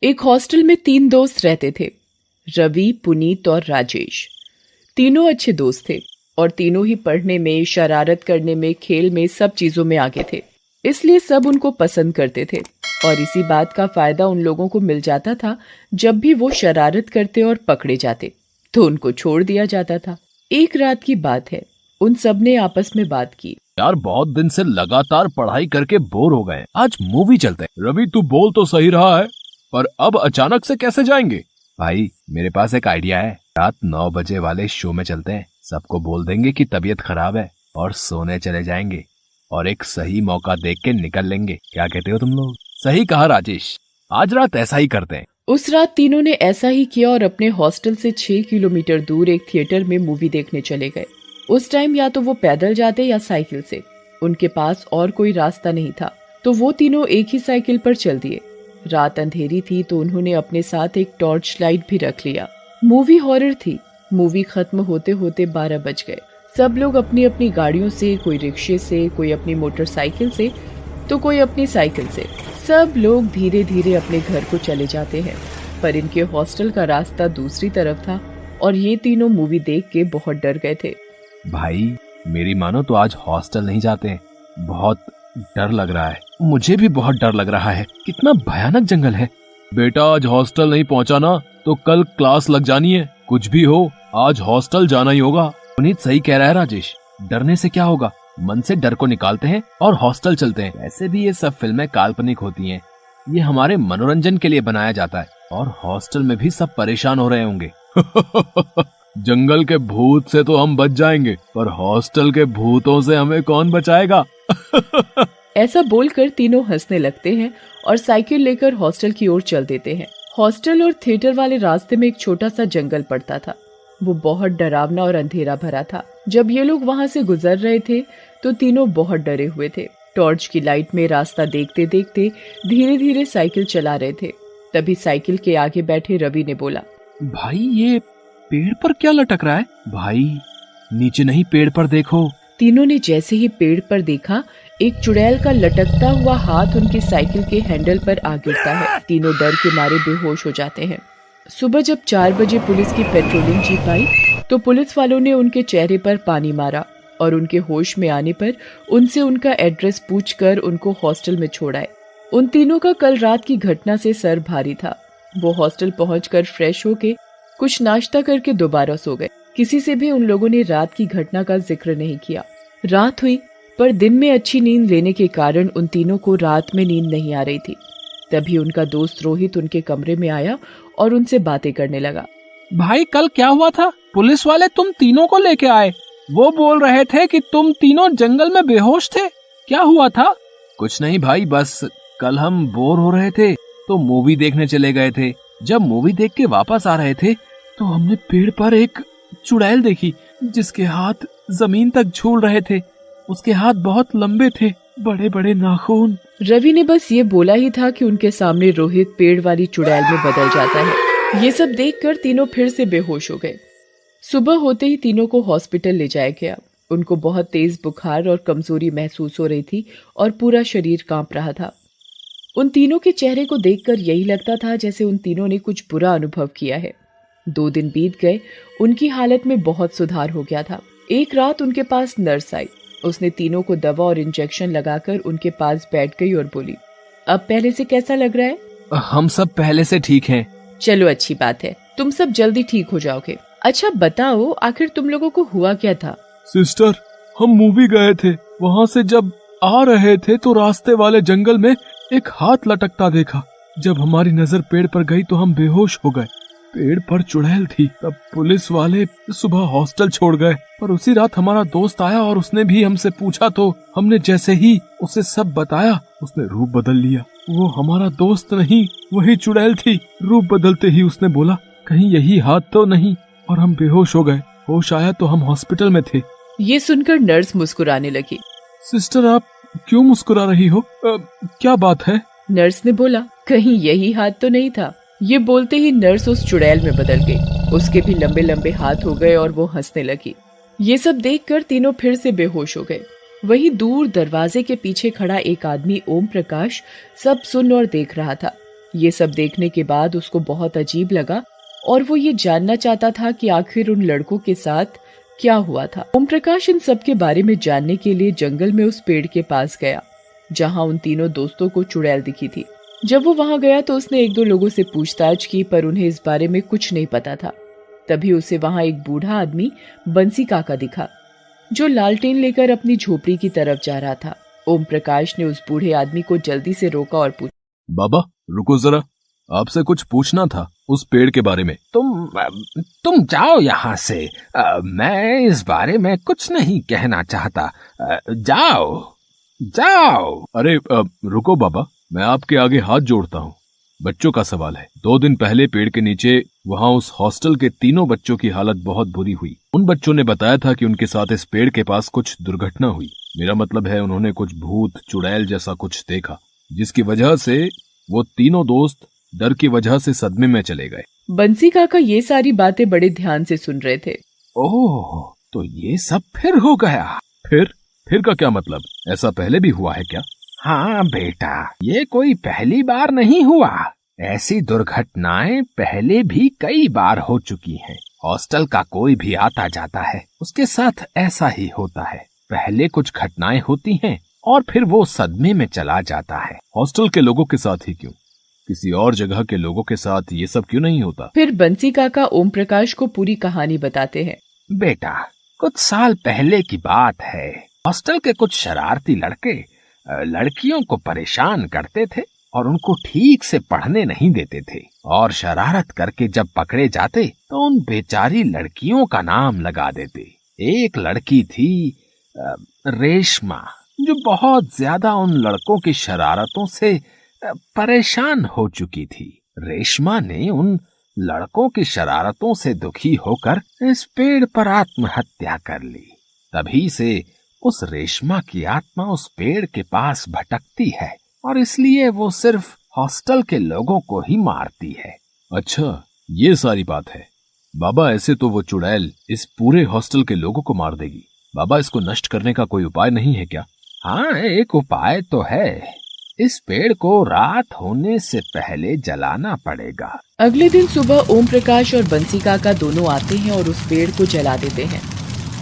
एक हॉस्टल में 3 दोस्त रहते थे, रवि, पुनीत और राजेश। तीनों अच्छे दोस्त थे और तीनों ही पढ़ने में, शरारत करने में, खेल में, सब चीजों में आगे थे। इसलिए सब उनको पसंद करते थे और इसी बात का फायदा उन लोगों को मिल जाता था। जब भी वो शरारत करते और पकड़े जाते तो उनको छोड़ दिया जाता था। एक रात की बात है, उन सब ने आपस में बात की, यार बहुत दिन से लगातार पढ़ाई करके बोर हो गए, आज मूवी चलते हैं। रवि तू बोल तो सही रहा है, पर अब अचानक से कैसे जाएंगे? भाई मेरे पास एक आइडिया है, रात 9 बजे वाले शो में चलते हैं। सबको बोल देंगे कि तबीयत खराब है और सोने चले जाएंगे और एक सही मौका देख के निकल लेंगे। क्या कहते हो तुम लोग? सही कहा राजेश, आज रात ऐसा ही करते हैं। उस रात तीनों ने ऐसा ही किया और अपने हॉस्टल से 6 किलोमीटर दूर एक थिएटर में मूवी देखने चले गए। उस टाइम या तो वो पैदल जाते या साइकिल से, उनके पास और कोई रास्ता नहीं था, तो वो तीनों एक ही साइकिल पर चल दिए। रात अंधेरी थी तो उन्होंने अपने साथ एक टॉर्च लाइट भी रख लिया। मूवी हॉरर थी। मूवी खत्म होते होते 12 बज गए। सब लोग अपनी अपनी गाड़ियों से, कोई रिक्शे से, कोई अपनी मोटरसाइकिल से, तो कोई अपनी साइकिल से, सब लोग धीरे धीरे अपने घर को चले जाते हैं। पर इनके हॉस्टल का रास्ता दूसरी तरफ था और ये तीनों मूवी देख के बहुत डर गए थे। भाई मेरी मानो तो आज हॉस्टल नहीं जाते हैं, बहुत डर लग रहा है। मुझे भी बहुत डर लग रहा है, कितना भयानक जंगल है। बेटा आज हॉस्टल नहीं पहुंचा ना तो कल क्लास लग जानी है। कुछ भी हो आज हॉस्टल जाना ही होगा। पुनीत सही कह रहा है राजेश, डरने से क्या होगा, मन से डर को निकालते हैं और हॉस्टल चलते हैं। वैसे भी ये सब फिल्में काल्पनिक होती हैं, ये हमारे मनोरंजन के लिए बनाया जाता है और हॉस्टल में भी सब परेशान हो रहे होंगे। जंगल के भूत से तो हम बच जाएंगे, पर हॉस्टल के भूतों से हमें कौन बचाएगा? ऐसा बोलकर तीनों हंसने लगते हैं और साइकिल लेकर हॉस्टल की ओर चल देते हैं। हॉस्टल और थिएटर वाले रास्ते में एक छोटा सा जंगल पड़ता था। वो बहुत डरावना और अंधेरा भरा था। जब ये लोग वहाँ से गुजर रहे थे तो तीनों बहुत डरे हुए थे। टॉर्च की लाइट में रास्ता देखते देखते धीरे धीरे साइकिल चला रहे थे। तभी साइकिल के आगे बैठे रवि ने बोला, भाई ये पेड़ पर क्या लटक रहा है? भाई नीचे नहीं, पेड़ पर देखो। तीनों ने जैसे ही पेड़ पर देखा, एक चुड़ैल का लटकता हुआ हाथ उनकी साइकिल के हैंडल पर आ गिरता है। तीनों डर के मारे बेहोश हो जाते हैं। सुबह जब 4 बजे पुलिस की पेट्रोलिंग जीप आई तो पुलिस वालों ने उनके चेहरे पर पानी मारा और उनके होश में आने पर उनसे उनका एड्रेस पूछकर उनको हॉस्टल में छोड़ाए। उन तीनों का कल रात की घटना से सर भारी था। वो हॉस्टल पहुंचकर फ्रेश होके कुछ नाश्ता करके दोबारा सो गए। किसी से भी उन लोगों ने रात की घटना का जिक्र नहीं किया। रात हुई पर दिन में अच्छी नींद लेने के कारण उन तीनों को रात में नींद नहीं आ रही थी। तभी उनका दोस्त रोहित उनके कमरे में आया और उनसे बातें करने लगा। भाई कल क्या हुआ था? पुलिस वाले तुम तीनों को लेके आए, वो बोल रहे थे कि तुम तीनों जंगल में बेहोश थे, क्या हुआ था? कुछ नहीं भाई, बस कल हम बोर हो रहे थे तो मूवी देखने चले गए थे। जब मूवी देख के वापस आ रहे थे तो हमने पेड़ पर एक चुड़ैल देखी जिसके हाथ जमीन तक झूल रहे थे। उसके हाथ बहुत लंबे थे, बड़े बड़े नाखून। रवि ने बस ये बोला ही था कि उनके सामने रोहित पेड़ वाली चुड़ैल में बदल जाता है। ये सब देखकर तीनों फिर से बेहोश हो गए। सुबह होते ही तीनों को हॉस्पिटल ले जाया गया। उनको बहुत तेज बुखार और कमजोरी महसूस हो रही थी और पूरा शरीर कांप रहा था। उन तीनों के चेहरे को देखकर यही लगता था जैसे उन तीनों ने कुछ बुरा अनुभव किया है। 2 दिन बीत गए, उनकी हालत में बहुत सुधार हो गया था। एक रात उनके पास नर्स आई। उसने तीनों को दवा और इंजेक्शन लगाकर उनके पास बैठ गई और बोली, अब पहले से कैसा लग रहा है? हम सब पहले से ठीक हैं। चलो अच्छी बात है, तुम सब जल्दी ठीक हो जाओगे। अच्छा बताओ, आखिर तुम लोगों को हुआ क्या था? सिस्टर, हम मूवी गए थे, वहाँ से जब आ रहे थे तो रास्ते वाले जंगल में एक हाथ लटकता देखा। जब हमारी नजर पेड़ पर गई तो हम बेहोश हो गए। पेड़ पर चुड़ैल थी। तब पुलिस वाले सुबह हॉस्टल छोड़ गए, पर उसी रात हमारा दोस्त आया और उसने भी हमसे पूछा तो हमने जैसे ही उसे सब बताया, उसने रूप बदल लिया। वो हमारा दोस्त नहीं, वही चुड़ैल थी। रूप बदलते ही उसने बोला, कहीं यही हाथ तो नहीं, और हम बेहोश हो गए। होश आया तो हम हॉस्पिटल में थे। ये सुनकर नर्स मुस्कुराने लगी। सिस्टर, आप क्यों मुस्कुरा रही हो? क्या बात है? नर्स ने बोला, कहीं यही हाथ तो नहीं था। ये बोलते ही नर्स उस चुड़ैल में बदल गई। उसके भी लंबे लंबे हाथ हो गए और वो हंसने लगी। ये सब देखकर तीनों फिर से बेहोश हो गए। वहीं दूर दरवाजे के पीछे खड़ा एक आदमी ओम प्रकाश सब सुन और देख रहा था। ये सब देखने के बाद उसको बहुत अजीब लगा और वो ये जानना चाहता था कि आखिर उन लड़कों के साथ क्या हुआ था। ओम प्रकाश इन सब के बारे में जानने के लिए जंगल में उस पेड़ के पास गया जहां उन तीनों दोस्तों को चुड़ैल दिखी थी। जब वो वहां गया तो उसने एक दो लोगों से पूछताछ की, पर उन्हें इस बारे में कुछ नहीं पता था। तभी उसे वहां एक बूढ़ा आदमी बंसी काका दिखा जो लालटेन लेकर अपनी झोपड़ी की तरफ जा रहा था। ओम प्रकाश ने उस बूढ़े आदमी को जल्दी से रोका और पूछा, बाबा रुको जरा, आपसे कुछ पूछना था उस पेड़ के बारे में। तुम जाओ यहाँ से। मैं इस बारे में कुछ नहीं कहना चाहता। जाओ जाओ। अरे रुको बाबा, मैं आपके आगे हाथ जोड़ता हूँ। बच्चों का सवाल है। 2 दिन पहले पेड़ के नीचे वहाँ उस हॉस्टल के तीनों बच्चों की हालत बहुत बुरी हुई। उन बच्चों ने बताया था कि उनके साथ इस पेड़ के पास कुछ दुर्घटना हुई। मेरा मतलब है उन्होंने कुछ भूत चुड़ैल जैसा कुछ देखा, जिसकी वजह से वो तीनों दोस्त डर की वजह से सदमे में चले गए। बंसी काका ये सारी बातें बड़े ध्यान से सुन रहे थे। ओह, तो ये सब फिर हो गया। फिर का क्या मतलब? ऐसा पहले भी हुआ है क्या? हाँ बेटा, ये कोई पहली बार नहीं हुआ। ऐसी दुर्घटनाएं पहले भी कई बार हो चुकी हैं। हॉस्टल का कोई भी आता जाता है, उसके साथ ऐसा ही होता है। पहले कुछ घटनाएं होती हैं और फिर वो सदमे में चला जाता है। हॉस्टल के लोगों के साथ ही क्यों? किसी और जगह के लोगों के साथ ये सब क्यों नहीं होता? फिर बंसी काका ओम प्रकाश को पूरी कहानी बताते हैं। बेटा, कुछ साल पहले की बात है। हॉस्टल के कुछ शरारती लड़के लड़कियों को परेशान करते थे और उनको ठीक से पढ़ने नहीं देते थे, और शरारत करके जब पकड़े जाते तो उन बेचारी लड़कियों का नाम लगा देते। एक लड़की थी रेशमा, जो बहुत ज्यादा उन लड़कों की शरारतों से परेशान हो चुकी थी। रेशमा ने उन लड़कों की शरारतों से दुखी होकर इस पेड़ पर आत्महत्या कर ली। तभी से उस रेशमा की आत्मा उस पेड़ के पास भटकती है और इसलिए वो सिर्फ हॉस्टल के लोगों को ही मारती है। अच्छा, ये सारी बात है। बाबा, ऐसे तो वो चुड़ैल इस पूरे हॉस्टल के लोगों को मार देगी। बाबा, इसको नष्ट करने का कोई उपाय नहीं है क्या? हाँ, एक उपाय तो है। इस पेड़ को रात होने से पहले जलाना पड़ेगा। अगले दिन सुबह ओम प्रकाश और बंसी काका दोनों आते हैं और उस पेड़ को जला देते हैं।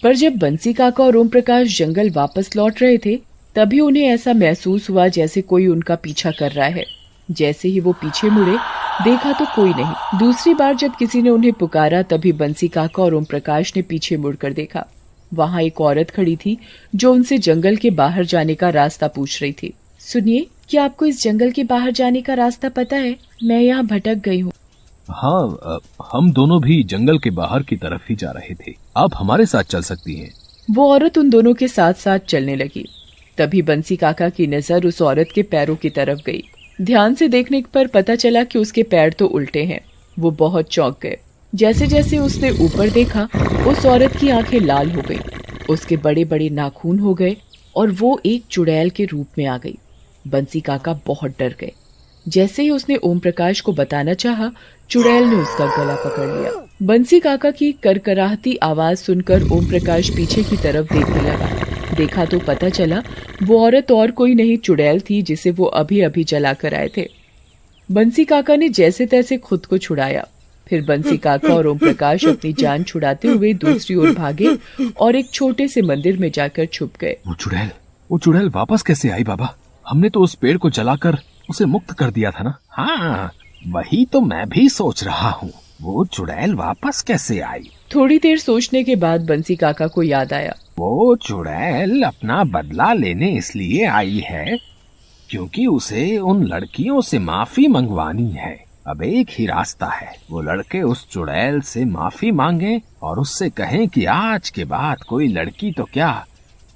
पर जब बंसी काका और ओम प्रकाश जंगल वापस लौट रहे थे, तभी उन्हें ऐसा महसूस हुआ जैसे कोई उनका पीछा कर रहा है। जैसे ही वो पीछे मुड़े, देखा तो कोई नहीं। दूसरी बार जब किसी ने उन्हें पुकारा, तभी बंसी काका और ओम प्रकाश ने पीछे मुड़कर देखा। वहाँ एक औरत खड़ी थी जो उनसे जंगल के बाहर जाने का रास्ता पूछ रही थी। सुनिए, क्या आपको इस जंगल के बाहर जाने का रास्ता पता है? मैं यहाँ भटक गई हूँ। हाँ, हम दोनों भी जंगल के बाहर की तरफ ही जा रहे थे। आप हमारे साथ चल सकती हैं। वो औरत उन दोनों के साथ साथ चलने लगी। तभी बंसी काका की नजर उस औरत के पैरों की तरफ गई। ध्यान से देखने पर पता चला कि उसके पैर तो उल्टे हैं। वो बहुत चौंक गए। जैसे जैसे उसने ऊपर देखा, उस औरत की आंखें लाल हो गई, उसके बड़े बड़े नाखून हो गए और वो एक चुड़ैल के रूप में आ गई। बंसी काका बहुत डर गए। जैसे ही उसने ओम प्रकाश को बताना चाहा, चुड़ैल ने उसका गला पकड़ लिया। बंसी काका की करकराहती आवाज सुनकर ओम प्रकाश पीछे की तरफ देखने लगा। देखा तो पता चला वो औरत और कोई नहीं, चुड़ैल थी जिसे वो अभी अभी जला कर आए थे। बंसी काका ने जैसे तैसे खुद को छुड़ाया। फिर बंसी काका और ओम प्रकाश अपनी जान छुड़ाते हुए दूसरी ओर भागे और एक छोटे से मंदिर में जाकर छुप गए। वो चुड़ैल वापस कैसे आई बाबा? हमने तो उस पेड़ को जलाकर उसे मुक्त कर दिया था ना। हाँ, वही तो मैं भी सोच रहा हूँ। वो चुड़ैल वापस कैसे आई? थोड़ी देर सोचने के बाद बंसी काका को याद आया। वो चुड़ैल अपना बदला लेने इसलिए आई है क्योंकि उसे उन लड़कियों से माफी मंगवानी है। अब एक ही रास्ता है, वो लड़के उस चुड़ैल से माफी मांगे और उससे कहें कि आज के बाद कोई लड़की तो क्या,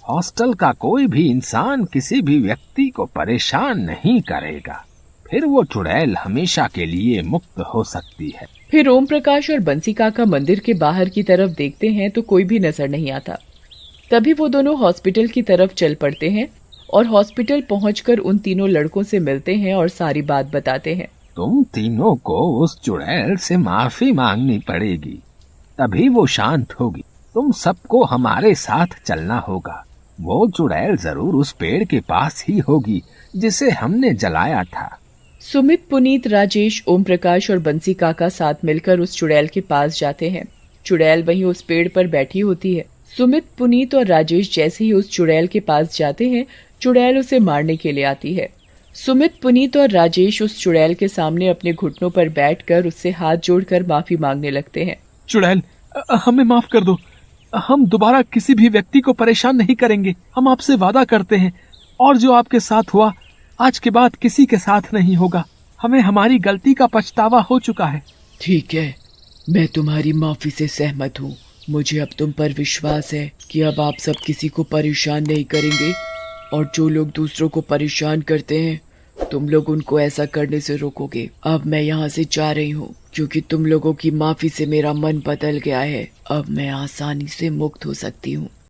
हॉस्टल का कोई भी इंसान किसी भी व्यक्ति को परेशान नहीं करेगा। फिर वो चुड़ैल हमेशा के लिए मुक्त हो सकती है। फिर ओम प्रकाश और बंसी काका मंदिर के बाहर की तरफ देखते हैं तो कोई भी नजर नहीं आता। तभी वो दोनों हॉस्पिटल की तरफ चल पड़ते हैं और हॉस्पिटल पहुंचकर उन तीनों लड़कों से मिलते हैं और सारी बात बताते हैं। तुम तीनों को उस चुड़ैल से माफी मांगनी पड़ेगी, तभी वो शांत होगी। तुम सबको हमारे साथ चलना होगा। वो चुड़ैल जरूर उस पेड़ के पास ही होगी जिसे हमने जलाया था। सुमित, पुनीत, राजेश, ओम प्रकाश और बंसी काका साथ मिलकर उस चुड़ैल के पास जाते हैं। चुड़ैल वहीं उस पेड़ पर बैठी होती है। सुमित, पुनीत और राजेश जैसे ही उस चुड़ैल के पास जाते हैं, चुड़ैल उसे मारने के लिए आती है। सुमित, पुनीत और राजेश उस चुड़ैल के सामने अपने घुटनों पर बैठकर उससे हाथ जोड़कर माफी मांगने लगते हैं। चुड़ैल, हमें माफ कर दो। हम दोबारा किसी भी व्यक्ति को परेशान नहीं करेंगे। हम आपसे वादा करते हैं, और जो आपके साथ हुआ आज के बाद किसी के साथ नहीं होगा। हमें हमारी गलती का पछतावा हो चुका है। ठीक है, मैं तुम्हारी माफी से सहमत हूँ। मुझे अब तुम पर विश्वास है कि अब आप सब किसी को परेशान नहीं करेंगे, और जो लोग दूसरों को परेशान करते हैं तुम लोग उनको ऐसा करने से रोकोगे। अब मैं यहाँ से जा रही हूँ, क्योंकि तुम लोगों की माफी से मेरा मन बदल गया है। अब मैं आसानी से मुक्त हो सकती हूँ।